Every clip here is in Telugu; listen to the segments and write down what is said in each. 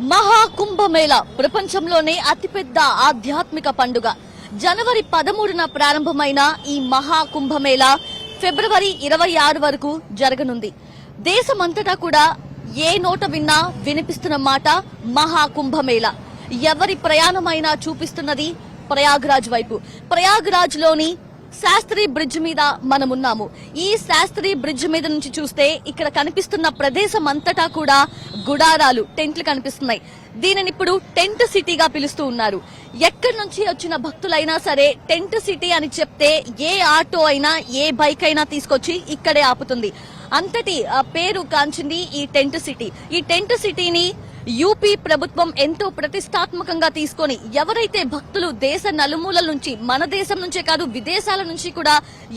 మహాకుంభమేళ ప్రపంచంలోనే అతిపెద్ద ఆధ్యాత్మిక పండుగ. జనవరి 13న ప్రారంభమైన ఈ మహాకుంభమేళ ఫిబ్రవరి 26 వరకు జరగనుంది. దేశమంతటా కూడా ఏ నోట విన్నా వినిపిస్తున్న మాట మహాకుంభమేళ. ఎవరి ప్రయాణమైనా చూపిస్తున్నది ప్రయాగ్రాజ్ వైపు. ప్రయాగ్రాజ్ లోని శాస్త్రి బ్రిడ్జ్ మీద మనమున్నాము. ఈ శాస్త్రి బ్రిడ్జ్ మీద నుంచి చూస్తే ఇక్కడ కనిపిస్తున్న ప్రదేశం అంతటా కూడా గుడారాలు, టెంట్లు కనిపిస్తున్నాయి. దీనిని ఇప్పుడు టెంట్ సిటీగా పిలుస్తూ ఉన్నారు. ఎక్కడి నుంచి వచ్చిన భక్తులైనా సరే టెంట్ సిటీ అని చెప్తే ఏ ఆటో అయినా ఏ బైక్ అయినా తీసుకొచ్చి ఇక్కడే ఆపుతుంది. అంతటి పేరు కాంచింది ఈ టెంట్ సిటీ. ఈ టెంట్ సిటీని యూపీ ప్రభుత్వం ఎంతో ప్రతిష్టాత్మకంగా తీసుకొని ఎవరైతే భక్తులు దేశ నలుమూలల నుంచి, మన దేశం నుంచే కాదు విదేశాల నుంచి కూడా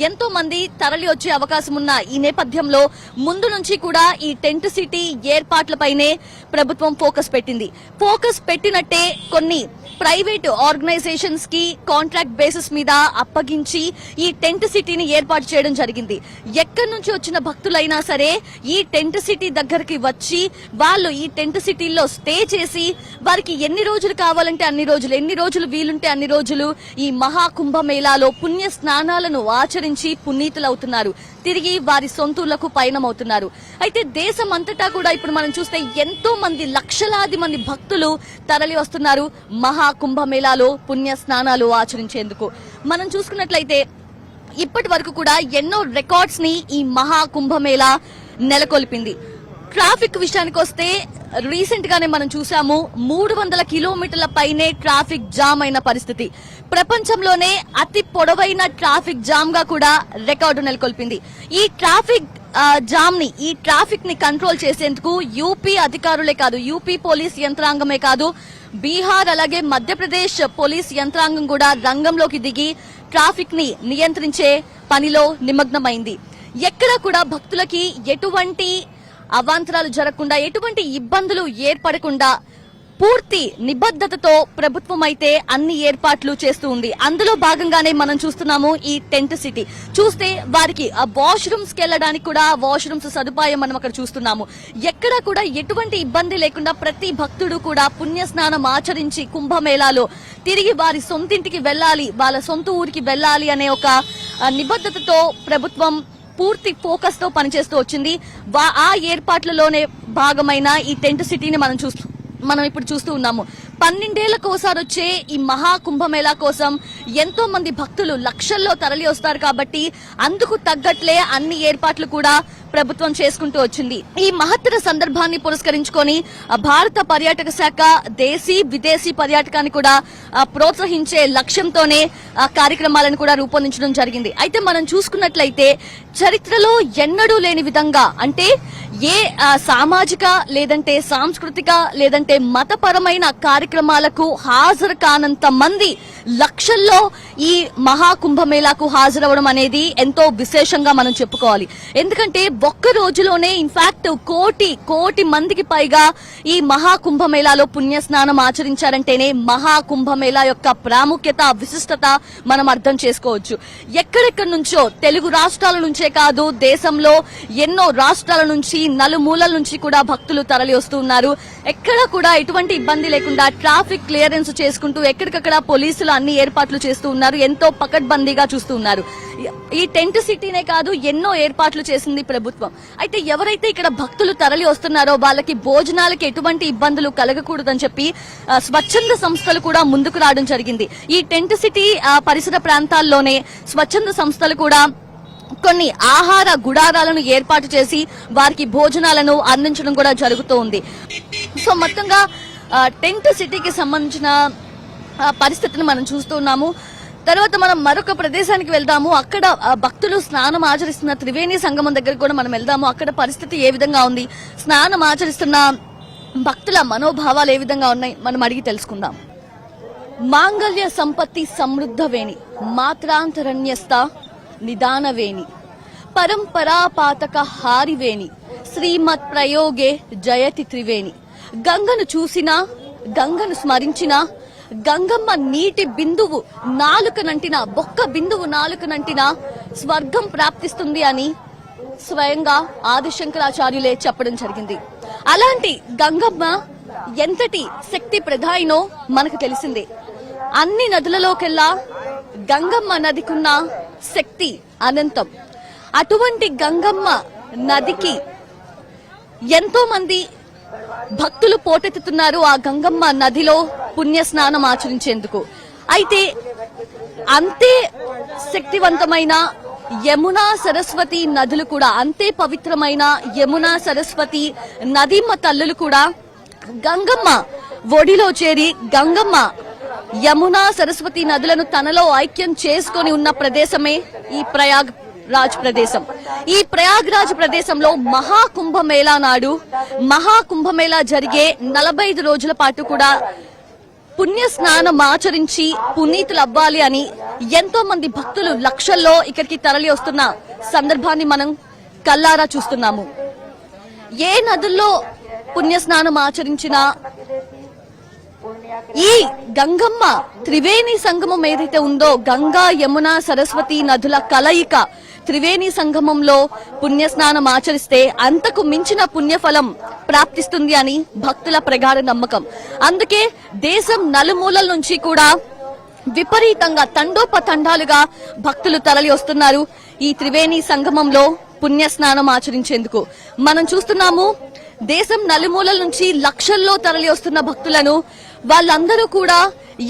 ఎంతో మంది తరలి వచ్చే అవకాశం ఉన్న ఈ నేపథ్యంలో ముందు నుంచి కూడా ఈ టెంట్ సిటీ ఏర్పాట్లపైనే ప్రభుత్వం ఫోకస్ పెట్టింది. ఫోకస్ పెట్టినట్టే కొన్ని ప్రైవేట్ ఆర్గనైజేషన్స్ కి కాంట్రాక్ట్ బేసిస్ మీద అప్పగించి ఈ టెంట్ సిటీని ఏర్పాటు చేయడం జరిగింది. ఎక్కడి నుంచి వచ్చిన భక్తులైనా సరే ఈ టెంట్ సిటీ దగ్గరికి వచ్చి వాళ్ళు ఈ టెంట్ సిటీలో స్టే చేసి వారికి ఎన్ని రోజులు కావాలంటే అన్ని రోజులు, ఎన్ని రోజులు వీలుంటే అన్ని రోజులు ఈ మహాకుంభమేళాలో పుణ్య స్నానాలను ఆచరించి పునీతులవుతున్నారు. తిరిగి వారి సొంతూళ్లకు పయనమవుతున్నారు. అయితే దేశం అంతటా కూడా ఇప్పుడు మనం చూస్తే ఎంతో మంది, లక్షలాది మంది భక్తులు తరలి వస్తున్నారు మహాకుంభమేళాలో పుణ్య స్నానాలు ఆచరించేందుకు. మనం చూసుకున్నట్లయితే ఇప్పటి వరకు కూడా ఎన్నో రికార్డ్స్ ని ఈ మహాకుంభమేళా నెలకొల్పింది. ట్రాఫిక్ విషయానికి వస్తే రీసెంట్ గానే మనం చూసాము 300 కిలోమీటర్ల పైనే ట్రాఫిక్ జామ్ అయిన పరిస్థితి. ప్రపంచంలోనే అతి పొడవైన ట్రాఫిక్ జామ్ గా కూడా రికార్డు నెలకొల్పింది. ఈ ట్రాఫిక్ జామ్ ని, ఈ ట్రాఫిక్ ని కంట్రోల్ చేసేందుకు యూపీ అధికారులే కాదు, యూపీ పోలీస్ యంత్రాంగమే కాదు, బీహార్ అలాగే మధ్యప్రదేశ్ పోలీస్ యంత్రాంగం కూడా రంగంలోకి దిగి ట్రాఫిక్ ని నియంత్రించే పనిలో నిమగ్నమైంది. ఎక్కడా కూడా భక్తులకి ఎటువంటి అవాంతరాలు జరగకుండా, ఎటువంటి ఇబ్బందులు ఏర్పడకుండా పూర్తి నిబద్ధతతో ప్రభుత్వం అయితే అన్ని ఏర్పాట్లు చేస్తూ ఉంది. అందులో భాగంగానే మనం చూస్తున్నాము ఈ టెంట్ సిటీ. చూస్తే వారికి ఆ వాష్రూమ్స్ కి వెళ్ళడానికి కూడా వాష్రూమ్స్ సదుపాయం మనం అక్కడ చూస్తున్నాము. ఎక్కడా కూడా ఎటువంటి ఇబ్బంది లేకుండా ప్రతి భక్తుడు కూడా పుణ్య స్నానం ఆచరించి కుంభమేళాలో తిరిగి వారి సొంతింటికి వెళ్ళాలి, వాళ్ళ సొంత ఊరికి వెళ్ళాలి అనే ఒక నిబద్ధతతో ప్రభుత్వం పూర్తి ఫోకస్ తో పనిచేస్తూ వచ్చింది. ఆ ఏర్పాట్లలోనే భాగమైన ఈ టెంట్ సిటీని మనం ఇప్పుడు చూస్తూ ఉన్నాము. 12 ఏళ్లకు ఒకసారి వచ్చే ఈ మహాకుంభమేళా కోసం ఎంతో మంది భక్తులు లక్షల్లో తరలి వస్తారు కాబట్టి అందుకు తగ్గట్లే అన్ని ఏర్పాట్లు కూడా ప్రభుత్వం చేసుకుంటూ వచ్చింది. ఈ మహత్తర సందర్భాన్ని పురస్కరించుకొని భారత పర్యాటక శాఖ దేశీ విదేశీ పర్యాటకాన్ని కూడా ప్రోత్సహించే లక్ష్యంతోనే కార్యక్రమాలను కూడా రూపొందించడం జరిగింది. అయితే మనం చూసుకున్నట్లయితే చరిత్రలో ఎన్నడూ లేని విధంగా, అంటే ఏ సామాజిక లేదంటే సాంస్కృతిక లేదంటే మతపరమైన కార్యక్రమాలకు హాజరు కానంత మంది లక్షల్లో ఈ మహాకుంభమేళాకు హాజరవడం అనేది ఎంతో విశేషంగా మనం చెప్పుకోవాలి. ఎందుకంటే ఒక్క రోజులోనే ఇన్ఫాక్ట్ కోటి మందికి పైగా ఈ మహాకుంభమేళాలో పుణ్య స్నానం ఆచరించారంటేనే మహాకుంభమేళా యొక్క ప్రాముఖ్యత, విశిష్టత మనం అర్థం చేసుకోవచ్చు. ఎక్కడెక్కడి నుంచో, తెలుగు రాష్ట్రాల నుంచే కాదు దేశంలో ఎన్నో రాష్ట్రాల నుంచి, నలుమూలల నుంచి కూడా భక్తులు తరలి వస్తున్నారు. ఎక్కడ కూడా ఎటువంటి ఇబ్బంది లేకుండా ట్రాఫిక్ క్లియరెన్స్ చేసుకుంటూ ఎక్కడికక్కడ పోలీసులు అన్ని ఏర్పాట్లు చేస్తూ ఉన్నారు. ఎంతో పకడ్బందీగా చూస్తూ ఉన్నారు. ఈ టెంట్ సిటీనే కాదు ఎన్నో ఏర్పాట్లు చేసింది ప్రభుత్వం. అయితే ఎవరైతే ఇక్కడ భక్తులు తరలి వస్తున్నారో వాళ్ళకి భోజనాలకి ఎటువంటి ఇబ్బందులు కలగకూడదని చెప్పి స్వచ్ఛంద సంస్థలు కూడా ముందుకు రావడం జరిగింది. ఈ టెంట్ సిటీ పరిసర ప్రాంతాల్లోనే స్వచ్ఛంద సంస్థలు కూడా కొన్ని ఆహార గుడారాలను ఏర్పాటు చేసి వారికి భోజనాలను అందించడం కూడా జరుగుతూ ఉంది. సో మొత్తంగా టెంట్ సిటీకి సంబంధించిన పరిస్థితిని మనం చూస్తున్నాము. తర్వాత మనం మరొక ప్రదేశానికి వెళ్దాము. అక్కడ భక్తులు స్నానం ఆచరిస్తున్న త్రివేణి సంగమం దగ్గర కూడా మనం వెళ్దాము. అక్కడ పరిస్థితి ఏ విధంగా ఉంది, స్నానం ఆచరిస్తున్న భక్తుల మనోభావాలు ఏ విధంగా ఉన్నాయి మనం అడిగి తెలుసుకుందాం. మాంగళ్య సంపత్తి సమృద్ధవేణి, మాత్రాంతరణ్యస్థ నిదానవేణి, పరంపరాపాతక హారివేణి, శ్రీమత్ ప్రయోగే జయతి త్రివేణి. గంగను చూసినా, గంగను స్మరించినా, గంగమ్మ నీటి బిందువు నాలుకనంటిన, బొక్క బిందువు నాలుకనంటిన స్వర్గం ప్రాప్తిస్తుంది అని స్వయంగా ఆదిశంకరాచార్యులే చెప్పడం జరిగింది. అలాంటి గంగమ్మ ఎంతటి శక్తి ప్రధాయినో మనకు తెలిసిందే. అన్ని నదులలోకెల్లా గంగమ్మ నదికున్న శక్తి అనంతం. అటువంటి గంగమ్మ నదికి ఎంతో మంది భక్తులు పోటెత్తుతున్నారు ఆ గంగమ్మ నదిలో పుణ్య స్నానం ఆచరించేందుకు. అయితే అంతే శక్తివంతమైన యమునా సరస్వతి నదులు కూడా, అంతే పవిత్రమైన యమునా సరస్వతి నదీమ తల్లులు కూడా గంగమ్మ ఒడిలో చేరి గంగమ్మ యమునా సరస్వతి నదులను తనలో ఐక్యం చేసుకొని ఉన్న ప్రదేశమే ఈ ప్రయాగ్ రాజ్ ప్రదేశం. ఈ ప్రయాగ్రాజ్ ప్రదేశంలో మహాకుంభమేళా నాడు మహాకుంభమేళా జరిగే 45 రోజుల పాటు కూడా పుణ్య స్నానం ఆచరించి పునీతులు అవ్వాలి అని ఎంతో మంది భక్తులు లక్షల్లో ఇక్కడికి తరలి వస్తున్న సందర్భాన్ని మనం కల్లారా చూస్తున్నాము. ఏ నదుల్లో పుణ్య స్నానం ఆచరించినా ఈ గంగమ్మ త్రివేణి సంగమం ఏదైతే ఉందో, గంగా యమున సరస్వతి నదుల కలయిక త్రివేణి సంగమంలో పుణ్య స్నానం ఆచరిస్తే అంతకు మించిన పుణ్యఫలం ప్రాప్తిస్తుంది అని భక్తుల ప్రగాఢ నమ్మకం. అందుకే దేశం నలుమూలల నుంచి కూడా విపరీతంగా తండోపతండాలుగా భక్తులు తరలి వస్తున్నారు ఈ త్రివేణి సంగమంలో పుణ్య స్నానం ఆచరించేందుకు. మనం చూస్తున్నాము దేశం నలుమూలల నుంచి లక్షల్లో తరలి వస్తున్న భక్తులను. వాళ్ళందరూ కూడా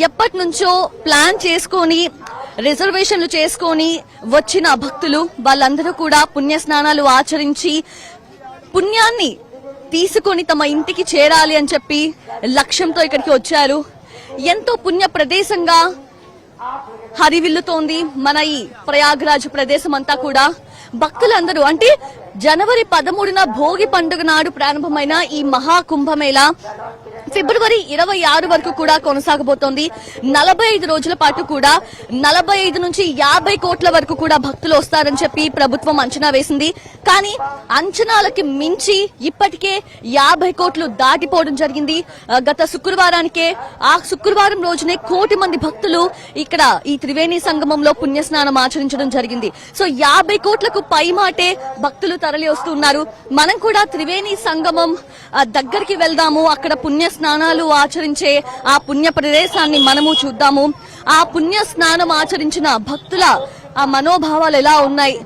ఎప్పటి నుంచో ప్లాన్ చేసుకొని రిజర్వేషన్లు చేసుకొని వచ్చిన భక్తులు. వాళ్ళందరూ కూడా పుణ్య స్నానాలు ఆచరించి పుణ్యాన్ని తీసుకొని తమ ఇంటికి చేరాలి అని చెప్పి లక్ష్యంతో ఇక్కడికి వచ్చారు. ఎంతో పుణ్య ప్రదేశంగా హరివిల్లుతోంది మన ఈ ప్రయాగ్రాజ్ ప్రదేశం అంతా కూడా. భక్తులందరూ అంటే జనవరి 13న భోగి పండుగ నాడు ప్రారంభమైన ఈ మహాకుంభమేళా ఫిబ్రవరి 26 వరకు కూడా కొనసాగబోతోంది. 45 రోజుల పాటు కూడా 45 నుంచి 50 కోట్ల వరకు కూడా భక్తులు వస్తారని చెప్పి ప్రభుత్వం అంచనా వేసింది. కానీ అంచనాలకి మించి ఇప్పటికే 50 కోట్లు దాటిపోవడం జరిగింది. గత శుక్రవారానికే ఆ శుక్రవారం రోజునే 1 కోటి మంది భక్తులు ఇక్కడ ఈ త్రివేణి సంగమంలో పుణ్యస్నానం ఆచరించడం జరిగింది. సో 50 కోట్లకు పై మాటే భక్తులు తరలి వస్తున్నారు. మనం కూడా త్రివేణి సంగమం దగ్గరికి వెళ్దాము, అక్కడ పుణ్య స్నానాలు ఆచరించే ఆ పుణ్య ప్రదేశాన్ని మనము చూద్దాము. ఆ పుణ్య స్నానం ఆచరించిన భక్తుల ఆ మనోభావాలు ఎలా ఉన్నాయి,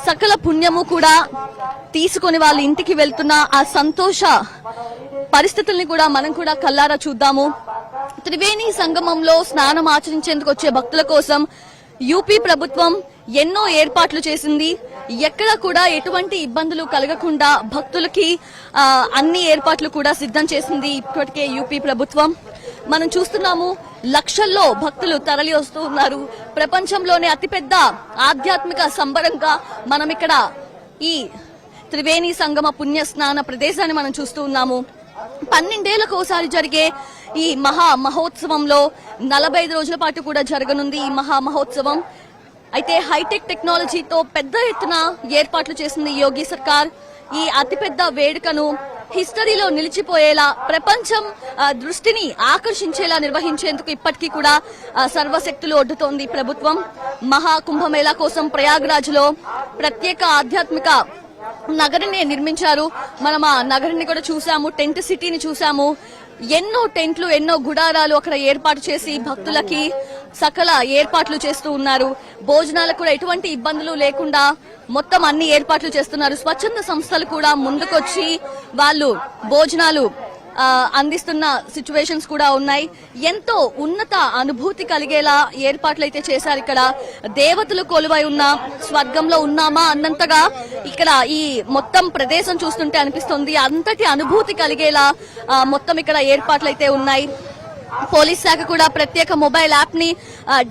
సకల పుణ్యము కూడా తీసుకొని వాళ్ళ ఇంటికి వెళ్తున్న ఆ సంతోష పరిస్థితుల్ని కూడా మనం కూడా కల్లారా చూద్దాము. త్రివేణి సంగమంలో స్నానం ఆచరించేందుకు వచ్చే భక్తుల కోసం యూపీ ప్రభుత్వం ఎన్నో ఏర్పాట్లు చేసింది. ఎక్కడ కూడా ఎటువంటి ఇబ్బందులు కలగకుండా భక్తులకి అన్ని ఏర్పాట్లు కూడా సిద్ధం చేసింది ఇప్పటికే యూపీ ప్రభుత్వం. మనం చూస్తున్నాము లక్షల్లో భక్తులు తరలి వస్తూ ఉన్నారు. ప్రపంచంలోనే అతిపెద్ద ఆధ్యాత్మిక సంబరంగా మనం ఇక్కడ ఈ త్రివేణి సంగమ పుణ్య స్నాన ప్రదేశాన్ని మనం చూస్తూ ఉన్నాము. 12 ఏళ్లకు ఒకసారి జరిగే ఈ మహోత్సవంలో 45 రోజుల పాటు కూడా జరగనుంది ఈ మహోత్సవం. అయితే హైటెక్ టెక్నాలజీతో పెద్ద ఎత్తున ఏర్పాట్లు చేసింది యోగి సర్కార్. ఈ అతిపెద్ద వేడుకను హిస్టరీలో నిలిచిపోయేలా ప్రపంచం దృష్టిని ఆకర్షించేలా నిర్వహించేందుకు ఇప్పటికీ కూడా సర్వశక్తులు ఒడ్డుతోంది ప్రభుత్వం. మహాకుంభమేళా కోసం ప్రయాగ్రాజ్ లో ప్రత్యేక ఆధ్యాత్మిక నగరాన్ని నిర్మించారు. మనం ఆ నగరాన్ని కూడా చూసాము, టెంట్ సిటీని చూసాము. ఎన్నో టెంట్లు, ఎన్నో గుడారాలు అక్కడ ఏర్పాటు చేసి భక్తులకి సకల ఏర్పాట్లు చేస్తూ ఉన్నారు. భోజనాలకు కూడా ఎటువంటి ఇబ్బందులు లేకుండా మొత్తం అన్ని ఏర్పాట్లు చేస్తున్నారు. స్వచ్ఛంద సంస్థలు కూడా ముందుకొచ్చి వాళ్ళు భోజనాలు అందిస్తున్న సిచ్యువేషన్స్ కూడా ఉన్నాయి. ఎంతో ఉన్నత అనుభూతి కలిగేలా ఏర్పాట్లు అయితే చేశారు. ఇక్కడ దేవతలు కొలువై ఉన్న స్వర్గంలో ఉన్నామా అన్నంతగా ఇక్కడ ఈ మొత్తం ప్రదేశం చూస్తుంటే అనిపిస్తుంది. అంతటి అనుభూతి కలిగేలా మొత్తం ఇక్కడ ఏర్పాట్లు అయితే ఉన్నాయి. పోలీస్ శాఖ కూడా ప్రత్యేక మొబైల్ యాప్ ని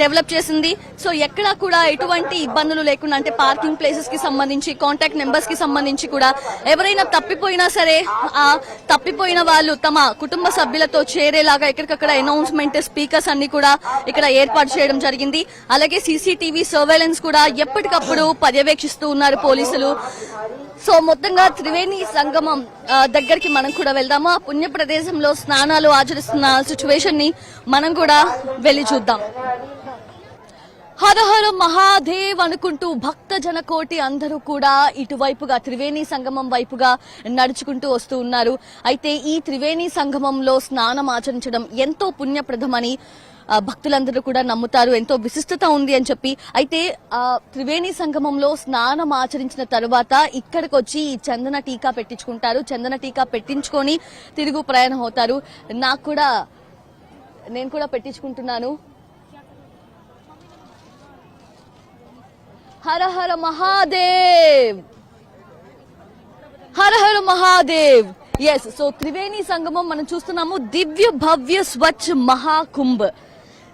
డెవలప్ చేసింది. సో ఎక్కడా కూడా ఎటువంటి ఇబ్బందులు లేకుండా, అంటే పార్కింగ్ ప్లేసెస్ కి సంబంధించి, కాంటాక్ట్ నెంబర్స్ కి సంబంధించి కూడా ఎవరైనా తప్పిపోయినా సరే ఆ తప్పిపోయిన వాళ్ళు తమ కుటుంబ సభ్యులతో చేరేలాగా ఎక్కడికక్కడ అనౌన్స్మెంట్ స్పీకర్స్ అన్ని కూడా ఇక్కడ ఏర్పాటు చేయడం జరిగింది. అలాగే సీసీటీవీ సర్వేలెన్స్ కూడా ఎప్పటికప్పుడు పర్యవేక్షిస్తూ ఉన్నారు పోలీసులు. సో మొత్తంగా త్రివేణి సంగమం దగ్గరికి మనం కూడా వెళ్దాము. ఆ పుణ్య ప్రదేశంలో స్నానాలు ఆచరిస్తున్న సిచ్యువేషన్ ని మనం కూడా వెళ్లి చూద్దాం. హర హర మహాదేవ్ అనుకుంటూ భక్త జనకోటి అందరూ కూడా ఇటువైపుగా త్రివేణి సంగమం వైపుగా నడుచుకుంటూ వస్తూ ఉన్నారు. అయితే ఈ త్రివేణి సంగమంలో స్నానం ఆచరించడం ఎంతో పుణ్యప్రదమని భక్తులందరూ కూడా నమ్ముతారు. ఎంతో విశిష్టత ఉంది అని చెప్పి. అయితే త్రివేణి సంగమంలో స్నానం ఆచరించిన తరువాత ఇక్కడికి వచ్చి ఈ చందన టీకా పెట్టించుకుంటారు. చందన టీకా పెట్టించుకొని తిరుగు ప్రయాణం అవుతారు. నేను కూడా పెట్టించుకుంటున్నాను. హర హర మహాదేవ్, హర హర మహాదేవ్. ఎస్, సో త్రివేణి సంగమం మనం చూస్తున్నాము. దివ్య భవ్య స్వచ్ఛ మహాకుంభ్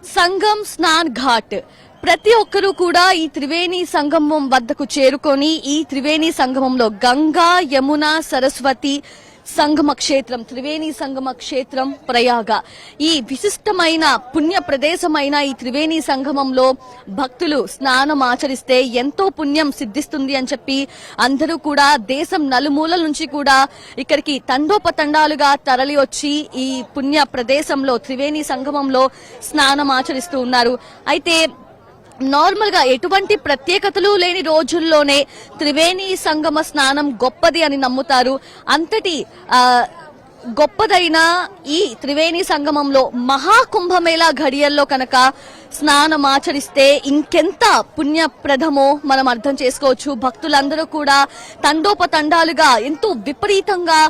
సంగం స్నాన్ ఘాట్. ప్రతి ఒక్కరూ కూడా ఈ త్రివేణి సంగమం వద్దకు చేరుకొని ఈ త్రివేణి సంగమంలో గంగా యమున సరస్వతి సంగమ క్షేత్రం, త్రివేణి సంగమ క్షేత్రం ప్రయాగ, ఈ విశిష్టమైన పుణ్య ప్రదేశమైన ఈ త్రివేణి సంగమంలో భక్తులు స్నానం ఆచరిస్తే ఎంతో పుణ్యం సిద్ధిస్తుంది అని చెప్పి అందరూ కూడా దేశం నలుమూలల నుంచి కూడా ఇక్కడికి తండోపతండాలుగా తరలి వచ్చి ఈ పుణ్య ప్రదేశంలో త్రివేణి సంగమంలో స్నానం ఆచరిస్తూ ఉన్నారు. అయితే నార్మల్ గా ఎటువంటి ప్రత్యేకతలు లేని రోజుల్లోనే త్రివేణి సంగమ స్నానం గొప్పది అని నమ్ముతారు. అంతటి గొప్పదైన ఈ త్రివేణి సంగమంలో మహాకుంభమేళా ఘడియల్లో కనుక స్నానం ఆచరిస్తే ఇంకెంత పుణ్యప్రదమో మనం అర్థం చేసుకోవచ్చు. భక్తులందరూ కూడా తండోపతండాలుగా ఎంతో విపరీతంగా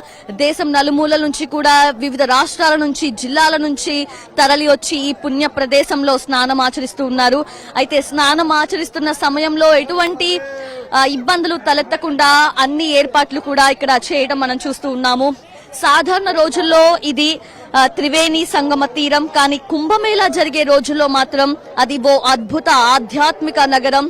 దేశం నలుమూలల నుంచి కూడా వివిధ రాష్ట్రాల నుంచి జిల్లాల నుంచి తరలి వచ్చి ఈ పుణ్య ప్రదేశంలో స్నానం ఆచరిస్తూ ఉన్నారు. అయితే స్నానం ఆచరిస్తున్న సమయంలో ఎటువంటి ఇబ్బందులు తలెత్తకుండా అన్ని ఏర్పాట్లు కూడా ఇక్కడ చేయడం మనం చూస్తూ ఉన్నాము. సాధారణ రోజుల్లో ఇది త్రివేణి సంగమ తీరం, కానీ కుంభమేళా జరిగే రోజుల్లో మాత్రం అది ఓ అద్భుత ఆధ్యాత్మిక నగరం.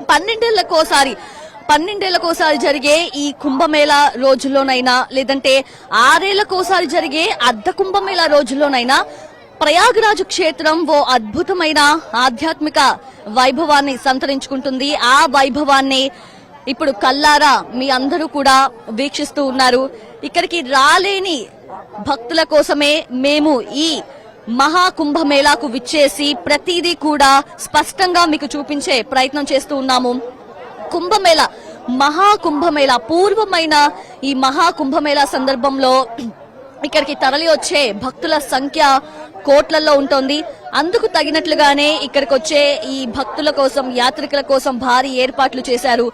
12 జరిగే ఈ కుంభమేళా రోజుల్లోనైనా లేదంటే 6 ఏళ్లకోసారి జరిగే అర్ధ కుంభమేళా రోజుల్లోనైనా ప్రయాగరాజు క్షేత్రం ఓ అద్భుతమైన ఆధ్యాత్మిక వైభవాన్ని సంతరించుకుంటుంది. ఆ వైభవాన్ని ఇప్పుడు కల్లారా మీ అందరూ కూడా వీక్షిస్తూ ఉన్నారు. ఇక్కడికి రాలేని భక్తుల కోసమే మేము ఈ మహాకుంభమేళాకు విచ్చేసి ప్రతిదీ కూడా స్పష్టంగా మీకు చూపించే ప్రయత్నం చేస్తూ ఉన్నాము. కుంభమేళా, మహాకుంభమేళా, పూర్వమైన ఈ మహాకుంభమేళా సందర్భంలో ఇక్కడికి తరలి వచ్చే భక్తుల సంఖ్య కోట్లలో ఉంటుంది. అందుకు తగినట్లుగానే ఇక్కడికి వచ్చే ఈ భక్తుల కోసం, యాత్రికుల కోసం భారీ ఏర్పాట్లు చేశారు.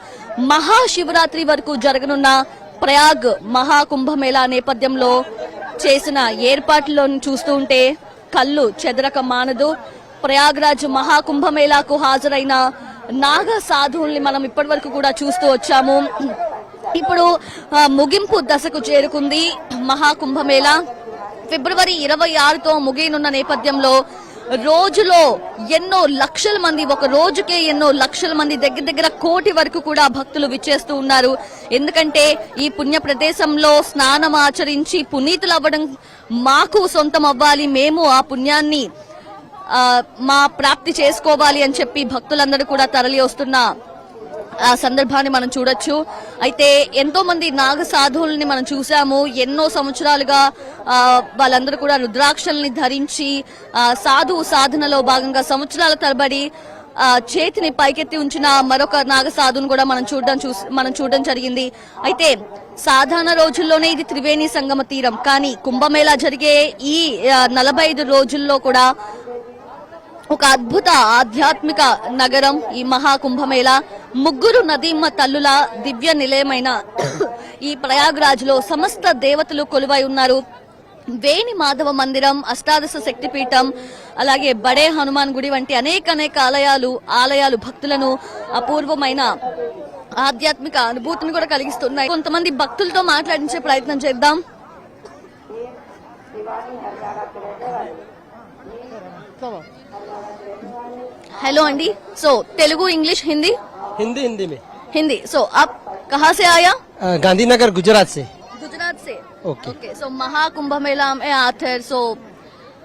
మహాశివరాత్రి వరకు జరగనున్న ప్రయాగ్ మహాకుంభమేళా నేపథ్యంలో చేసిన ఏర్పాట్లను చూస్తూ ఉంటే కళ్ళు చెదరక మానదు. ప్రయాగ్రాజ్ మహాకుంభమేళాకు హాజరైన నాగ సాధువుల్ని మనం ఇప్పటి వరకు కూడా చూస్తూ వచ్చాము. ఇప్పుడు ముగింపు దశకు చేరుకుంది మహాకుంభమేళా. ఫిబ్రవరి 26తో ముగియనున్న నేపథ్యంలో రోజులో ఎన్నో లక్షల మంది, ఒక రోజుకే ఎన్నో లక్షల మంది, దగ్గర 1 కోటి వరకు కూడా భక్తులు విచ్చేస్తూ ఉన్నారు. ఎందుకంటే ఈ పుణ్య ప్రదేశంలో స్నానం ఆచరించి పునీతులు అవ్వడం మాకు సొంతం అవ్వాలి, మేము ఆ పుణ్యాన్ని మా ప్రాప్తి చేసుకోవాలి అని చెప్పి భక్తులందరూ కూడా తరలి వస్తున్న ఆ సందర్భాన్ని మనం చూడొచ్చు. అయితే ఎంతో మంది నాగ సాధువుల్ని మనం చూసాము. ఎన్నో సంవత్సరాలుగా వాళ్ళందరూ కూడా రుద్రాక్షల్ని ధరించి సాధు సాధనలో భాగంగా సంవత్సరాల తరబడి చేతిని పైకెత్తి ఉంచిన మరొక నాగ సాధువును కూడా మనం చూడడం జరిగింది. అయితే సాధారణ రోజుల్లోనే ఇది త్రివేణి సంగమ తీరం, కానీ కుంభమేళా జరిగే ఈ 45 రోజుల్లో కూడా ఒక అద్భుత ఆధ్యాత్మిక నగరం ఈ మహాకుంభమేళా. 3 నదీమ్మ తల్లుల దివ్య నిలయమైన ఈ ప్రయాగ్రాజ్ లో సమస్త దేవతలు కొలువై ఉన్నారు. వేణి మాధవ మందిరం, అష్టాదశ శక్తిపీఠం, అలాగే బడే హనుమాన్ గుడి వంటి అనేక ఆలయాలు భక్తులను అపూర్వమైన ఆధ్యాత్మిక అనుభూతిని కూడా కలిగిస్తున్నాయి. కొంతమంది భక్తులతో మాట్లాడించే ప్రయత్నం చేద్దాం. हेलो अंडी, सो तेलुगु इंग्लिश हिंदी हिंदी में हिंदी. सो आप कहाँ से आया? गांधीनगर गुजरात से. ओके. सो महाकुंभ मेला में आते हैं, सो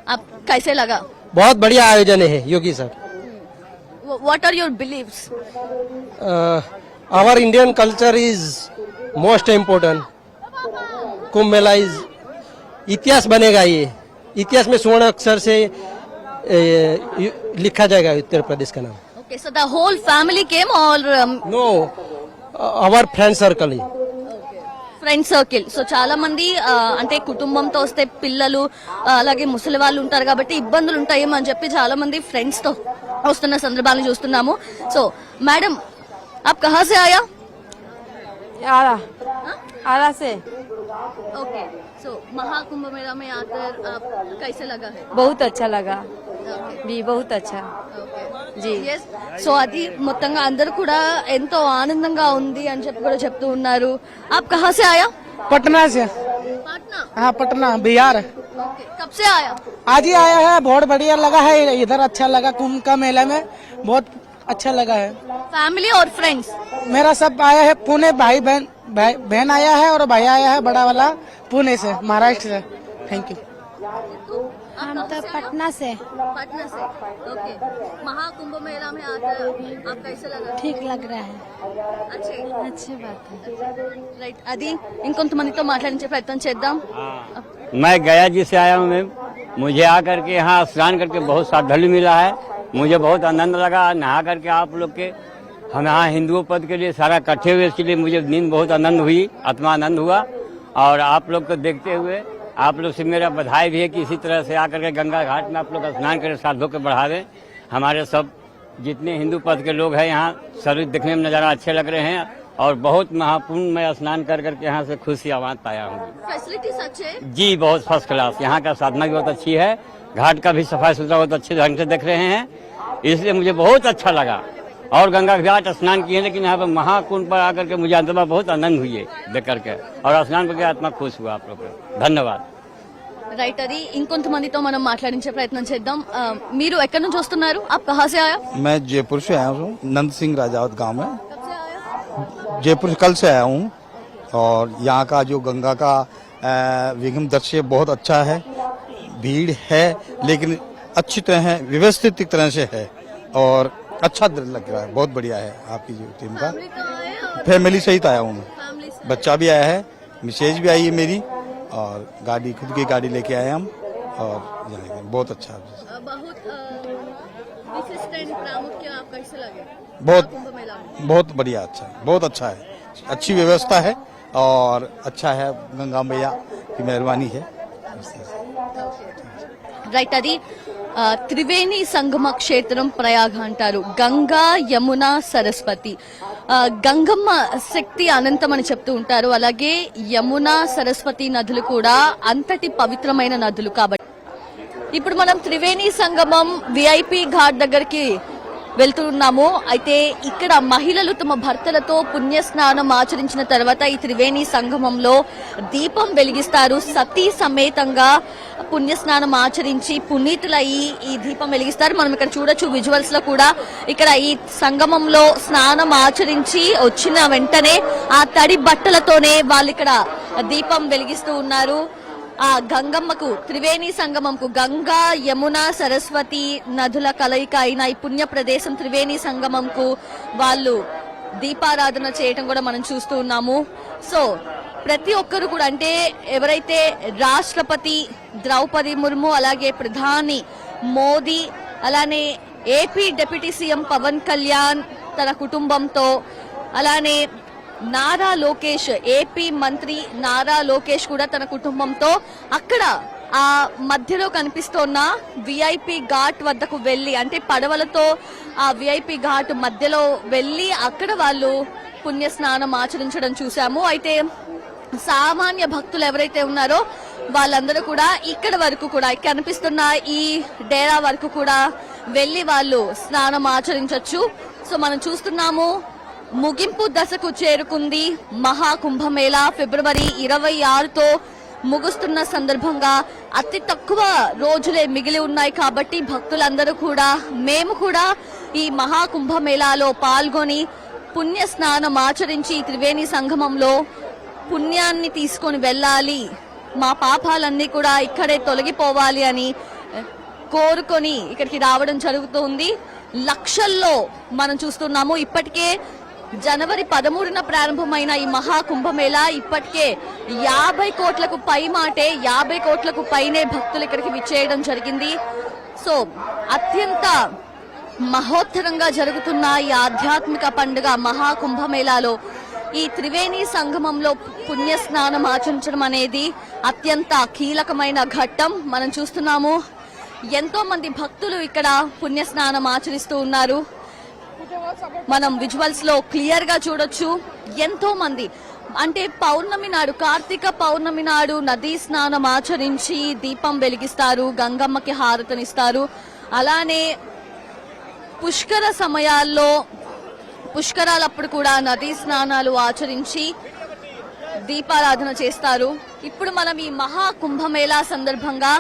आप कैसे लगा? बहुत बढ़िया आयोजन है Yogi sir. What are your believes? Our Indian culture is most important. Kumbh Mela is इतिहास बनेगा. ये इतिहास में स्वर्ण अक्षर से लिखा जाएगा उत्तर प्रदेश का नाम. Okay, so the whole family came or No, our friend circle. Friend circle. So చాలా మంది అంటే కుటుంబంతో వస్తే పిల్లలు అలాగే ముసలి వాళ్ళు ఉంటారు కాబట్టి ఇబ్బందులు ఉంటాయేమో అని చెప్పి చాలా మంది ఫ్రెండ్స్ తో వస్తున్న సందర్భాలను చూస్తున్నాము. సో మేడం आप कहाँ से आया? आरा से। ओके, सो महाकुंभ मेला में आकर आप कैसे लगा है? बहुत अच्छा लगा भी, बहुत अच्छा जी. సో అది మొత్తంగా అందరూ కూడా ఎంతో ఆనందంగా ఉంది అని చెప్పి కూడా చెప్తూ ఉన్నారు. आप कहाँ से आया? पटना से। पटना. हाँ पटना बिहार। ओके, कब से आया? आज ही आया है, बहुत बढ़िया लगा है इधर, अच्छा लगा कुंभ का मेला में, बहुत अच्छा लगा है। फैमिली और फ्रेंड्स? मेरा सब आया है पुणे, भाई बहन आया है और भाई आया है बड़ा वाला पुणे से, महाराष्ट्र से। Thank you. हम तो पटना से। पटना से. ओके, महाकुंभ मेला में आकर आप कैसे लगा? ठीक लग रहा है, अच्छे. अच्छी बात है. రైట్, అది ఇంకొంతమందితో మాట్లాడించే ప్రయత్నం చేద్దాం. मैं गया जी से आया हूँ मैम। मुझे आकर के यहाँ स्नान करके बहुत श्रद्धालु मिला है, मुझे बहुत आनंद लगा। नहा करके आप लोग के हम यहाँ हिंदुओं पद के लिए सारा इकट्ठे हुए, इसके लिए मुझे नींद बहुत आनंद हुई, आत्मा आनंद हुआ। और आप लोग को देखते हुए आप लोग से मेरा बधाई भी है कि इसी तरह से आकर के गंगा घाट में आप लोग स्नान करें, साधुओं के बढ़ावे। हमारे सब जितने हिंदू पद के लोग हैं यहाँ सभी देखने में नज़ारा अच्छे लग रहे हैं और बहुत महापुण्य मैं स्नान कर करके यहाँ से खुशी आवाज पाया हूँ फैसिलिटीज अच्छे जी, बहुत फर्स्ट क्लास। यहाँ का साधना भी बहुत अच्छी है, घाट का भी सफाई सुथरा बहुत अच्छे ढंग से देख रहे हैं, इसलिए मुझे बहुत अच्छा लगा। और गंगा घाट स्नान किए, लेकिन यहाँ पर महाकुंभ पर आकर के मुझे अंतमा बहुत आनंद हुई है देख करके, और स्नान करके आत्मा खुश हुआ। आप लोग को धन्यवाद। రైట్, అది ఇంకొంతమందితో మనం మాట్లాడించే ప్రయత్నం చేద్దాం. మీరు ఎక్కడి నుంచి వస్తున్నారు? आप कहाँ से आया? मैं जयपुर से आया हूँ, नंद सिंह राजावत गांव में। कब से आया? जयपुर कल से आया हूँ और यहाँ का जो गंगा का विगम दृश्य बहुत अच्छा है। भीड़ है लेकिन अच्छी तरह व्यवस्थित तरह से है और अच्छा लग रहा है, बहुत बढ़िया है। आपकी जो टीम का फैमिली तो आए और फैमिली सहित आया हूँ मैं, फैमिली से. बच्चा भी आया है, मिसेज भी आई है मेरी, और गाड़ी खुद की गाड़ी लेके आए हम और जाएंगे। बहुत अच्छा है, बहुत विशिष्ट एंड प्रामुख्य आप कैसे लगे? बहुत कुंभ मेला में बहुत बढ़िया, अच्छा है, बहुत अच्छा है, अच्छी व्यवस्था है और अच्छा है, गंगा मैया की मेहरबानी है। రైట్, అది త్రివేణి సంగమ క్షేత్రం ప్రయాగ అంటారు. గంగా, యమున, సరస్వతి. గంగమ్మ శక్తి అనంతం అని చెప్తూ ఉంటారు. అలాగే యమున, సరస్వతి నదులు కూడా అంతటి పవిత్రమైన నదులు. కాబట్టి ఇప్పుడు మనం త్రివేణి సంగమం విఐపి ఘాట్ దగ్గరికి వెళ్తున్నాము. అయితే ఇక్కడ మహిళలు తమ భర్తలతో పుణ్య స్నానం ఆచరించిన తర్వాత ఈ త్రివేణి సంగమంలో దీపం వెలిగిస్తారు. సతీ సమేతంగా పుణ్య స్నానం ఆచరించి పునీతులయ్యి ఈ దీపం వెలిగిస్తారు. మనం ఇక్కడ చూడొచ్చు విజువల్స్ లో కూడా. ఇక్కడ ఈ సంగమంలో స్నానం ఆచరించి వచ్చిన వెంటనే ఆ తడి బట్టలతోనే వాళ్ళు ఇక్కడ దీపం వెలిగిస్తూ ఉన్నారు. ఆ గంగమ్మకు, త్రివేణి సంగమంకు, గంగా, యమున, సరస్వతి నదుల కలయిక అయిన ఈ పుణ్య ప్రదేశం త్రివేణి సంగమంకు వాళ్ళు దీపారాధన చేయటం కూడా మనం చూస్తూ ఉన్నాము. సో ప్రతి ఒక్కరు కూడా, అంటే ఎవరైతే రాష్ట్రపతి ద్రౌపది ముర్ము, అలాగే ప్రధాని మోదీ, అలానే AP deputy CM Pawan Kalyan తన కుటుంబంతో, అలానే నారా లోకేష్, ఏపీ మంత్రి నారా లోకేష్ కూడా తన కుటుంబంతో అక్కడ ఆ మధ్యలో కనిపిస్తున్న విఐపి ఘాట్ వద్దకు వెళ్లి, అంటే పడవలతో ఆ విఐపి ఘాట్ మధ్యలో వెళ్లి అక్కడ వాళ్ళు పుణ్య స్నానం ఆచరించడం చూసాము. అయితే సామాన్య భక్తులు ఎవరైతే ఉన్నారో వాళ్ళందరూ కూడా ఇక్కడ వరకు కూడా కనిపిస్తున్న ఈ డేరా వరకు కూడా వెళ్లి వాళ్ళు స్నానం ఆచరించవచ్చు. సో మనం చూస్తున్నాము, ముగింపు దశకు చేరుకుంది మహాకుంభమేళా. ఫిబ్రవరి 26తో ముగుస్తున్న సందర్భంగా అతి తక్కువ రోజులే మిగిలి ఉన్నాయి కాబట్టి భక్తులందరూ కూడా, మేము కూడా ఈ మహాకుంభమేళాలో పాల్గొని పుణ్య స్నానం ఆచరించి త్రివేణి సంగమంలో పుణ్యాన్ని తీసుకొని వెళ్ళాలి, మా పాపాలన్నీ కూడా ఇక్కడే తొలగిపోవాలి అని కోరుకొని ఇక్కడికి రావడం జరుగుతుంది. లక్షల్లో మనం చూస్తున్నాము. ఇప్పటికే జనవరి 13న ప్రారంభమైన ఈ మహాకుంభమేళా ఇప్పటికే 50 కోట్లకు పైమాటే, 50 కోట్లకు పైనే భక్తులు ఇక్కడికి విచ్చేయడం జరిగింది. సో అత్యంత మహోత్తరంగా జరుగుతున్న ఈ ఆధ్యాత్మిక పండుగ మహాకుంభమేళాలో ఈ త్రివేణి సంగమంలో పుణ్య స్నానం ఆచరించడం అనేది అత్యంత కీలకమైన ఘట్టం. మనం చూస్తున్నాము ఎంతో మంది భక్తులు ఇక్కడ పుణ్య స్నానం ఆచరిస్తూ ఉన్నారు. మనం విజువల్స్ లో క్లియర్ గా చూడొచ్చు. ఎంతో మంది అంటే పౌర్ణమి నాడు, కార్తీక పౌర్ణమి నాడు నదీ స్నానం ఆచరించి దీపం వెలిగిస్తారు, గంగమ్మకి హారతనిస్తారు. అలానే పుష్కర సమయాల్లో పుష్కరాలప్పుడు కూడా నదీ స్నానాలు ఆచరించి దీపారాధన చేస్తారు. ఇప్పుడు మనం ఈ మహా కుంభమేళా సందర్భంగా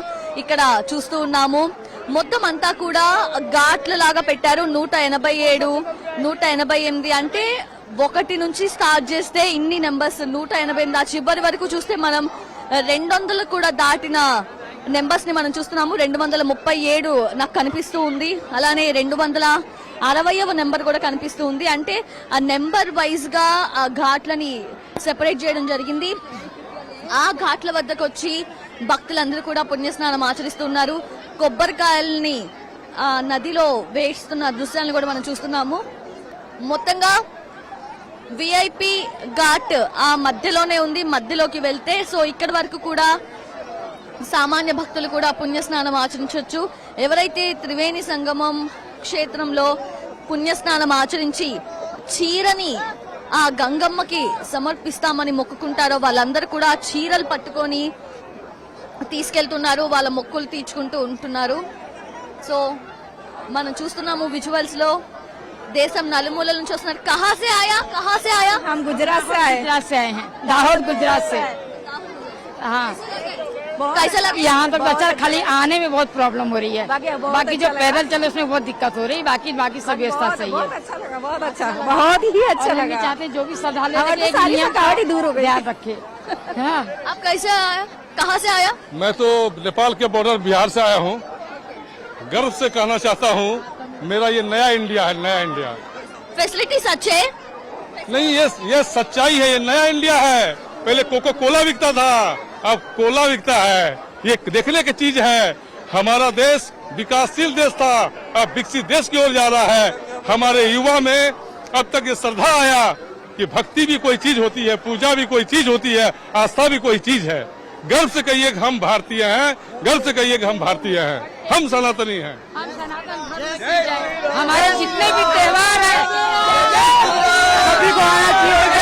ఇక్కడ చూస్తూ ఉన్నాము. మొత్తం అంతా కూడా ఘాట్ల లాగా పెట్టారు. 187, 188 అంటే 1 నుంచి స్టార్ట్ చేస్తే ఇన్ని నెంబర్స్ 188 ఆ చివరి వరకు చూస్తే మనం 200 కూడా దాటిన నెంబర్స్ ని మనం చూస్తున్నాము. 237 నాకు కనిపిస్తూ ఉంది. అలానే 260వ నెంబర్ కూడా కనిపిస్తూ ఉంది. అంటే ఆ నెంబర్ వైజ్ గా ఆ ఘాట్లని సెపరేట్ చేయడం జరిగింది. ఆ ఘాట్ల వద్దకు వచ్చి భక్తులందరూ కూడా పుణ్యస్నానం ఆచరిస్తున్నారు. కొబ్బరికాయల్ని నదిలో వేస్తున్న దృశ్యాలను కూడా మనం చూస్తున్నాము. మొత్తంగా విఐపి ఘాట్ ఆ మధ్యలోనే ఉంది. మధ్యలోకి వెళ్తే సో ఇక్కడి వరకు కూడా సామాన్య భక్తులు కూడా పుణ్యస్నానం ఆచరించవచ్చు. ఎవరైతే త్రివేణి సంగమం క్షేత్రంలో పుణ్యస్నానం ఆచరించి చీరని ఆ గంగమ్మకి సమర్పిస్తామని మొక్కుకుంటారో వాళ్ళందరూ కూడా చీరలు పట్టుకొని తీసుకెళ్తున్నారు, వాళ్ళ మొక్కులు తీర్చుకుంటూ ఉంటున్నారు. సో మనం చూస్తున్నాము విజువల్స్ లో దేశం నలుమూలల నుంచి వస్తున్నారు. కహా సే ఆయా, కహా సే ఆయా? हम गुजरात से आए हैं, दाहोद गुजरात से। हाँ, कैसा लगा? यहाँ तक बच्चा खाली आने में बहुत प्रॉब्लम हो रही है, बाकी जो पैदल चले उसमें बहुत दिक्कत हो रही है, बाकी सब व्यवस्था सही है। बहुत अच्छा, बहुत ही अच्छा और हम लगा। भी चाहते हैं जो भी श्रद्धालु हमारी हैं, एक सारी नियम का थकावट ही दूर हो गई। ध्यान रखे। हाँ, आप कैसे आया, कहाँ से आया? मैं तो नेपाल के बॉर्डर बिहार से आया हूँ। गर्व से कहना चाहता हूँ मेरा ये नया इंडिया है, नया इंडिया। फैसिलिटीज अच्छे? नहीं, ये सच्चाई है, ये नया इंडिया है। पहले कोको कोला बिकता था, अब कोला बिकता है। ये देखने की चीज है। हमारा देश विकासशील देश था, अब विकसित देश की ओर जा रहा है। हमारे युवा में अब तक ये श्रद्धा आया कि भक्ति भी कोई चीज होती है, पूजा भी कोई चीज होती है, आस्था भी कोई चीज है। गर्व से कहिए कि हम भारतीय हैं, गर्व से कहिए कि हम भारतीय हैं, हम सनातनी हैं। हम सनातन धर्म की जय। हमारे जितने भी त्योहार हैं सभी को आना चाहिए।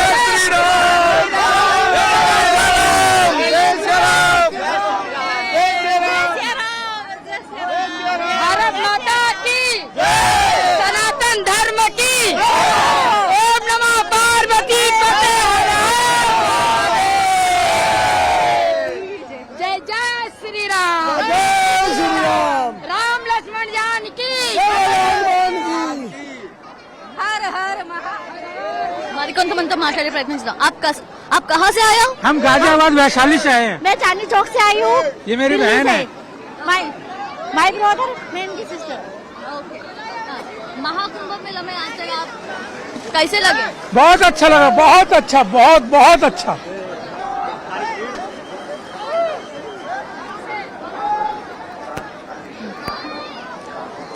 भारत माता की, सनातन धर्म की, ओम नमः पार्वती पते। जय जय श्री राम, राम लक्ष्मण जानकी, हर हर మరికొంతమందితో మాట్లాడే ప్రయత్నించుదాం. आप कहाँ से आए हो? हम गाजियाबाद वैशाली से आए हैं। मैं चांदनी चौक से आई हूँ। ये मेरी बहन है। माय ब्रदर, मैं इनकी सिस्टर। महाकुंभ मेला में आते आप कैसे लगे? बहुत अच्छा लगा, बहुत अच्छा, बहुत बहुत अच्छा।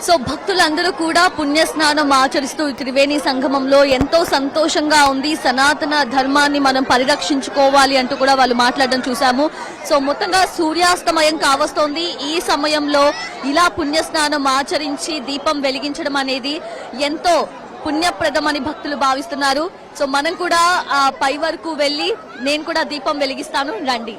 సో భక్తులందరూ కూడా పుణ్య స్నానం ఆచరిస్తూ త్రివేణి సంగమంలో ఎంతో సంతోషంగా ఉంది. సనాతన ధర్మాన్ని మనం పరిరక్షించుకోవాలి అంటూ కూడా వాళ్ళు మాట్లాడడం చూసాము. సో మొత్తంగా సూర్యాస్తమయం కావస్తోంది. ఈ సమయంలో ఇలా పుణ్య స్నానం ఆచరించి దీపం వెలిగించడం అనేది ఎంతో పుణ్యప్రదమని భక్తులు భావిస్తున్నారు. సో మనం కూడా పై వరకు వెళ్లి నేను కూడా దీపం వెలిగిస్తాను, రండి.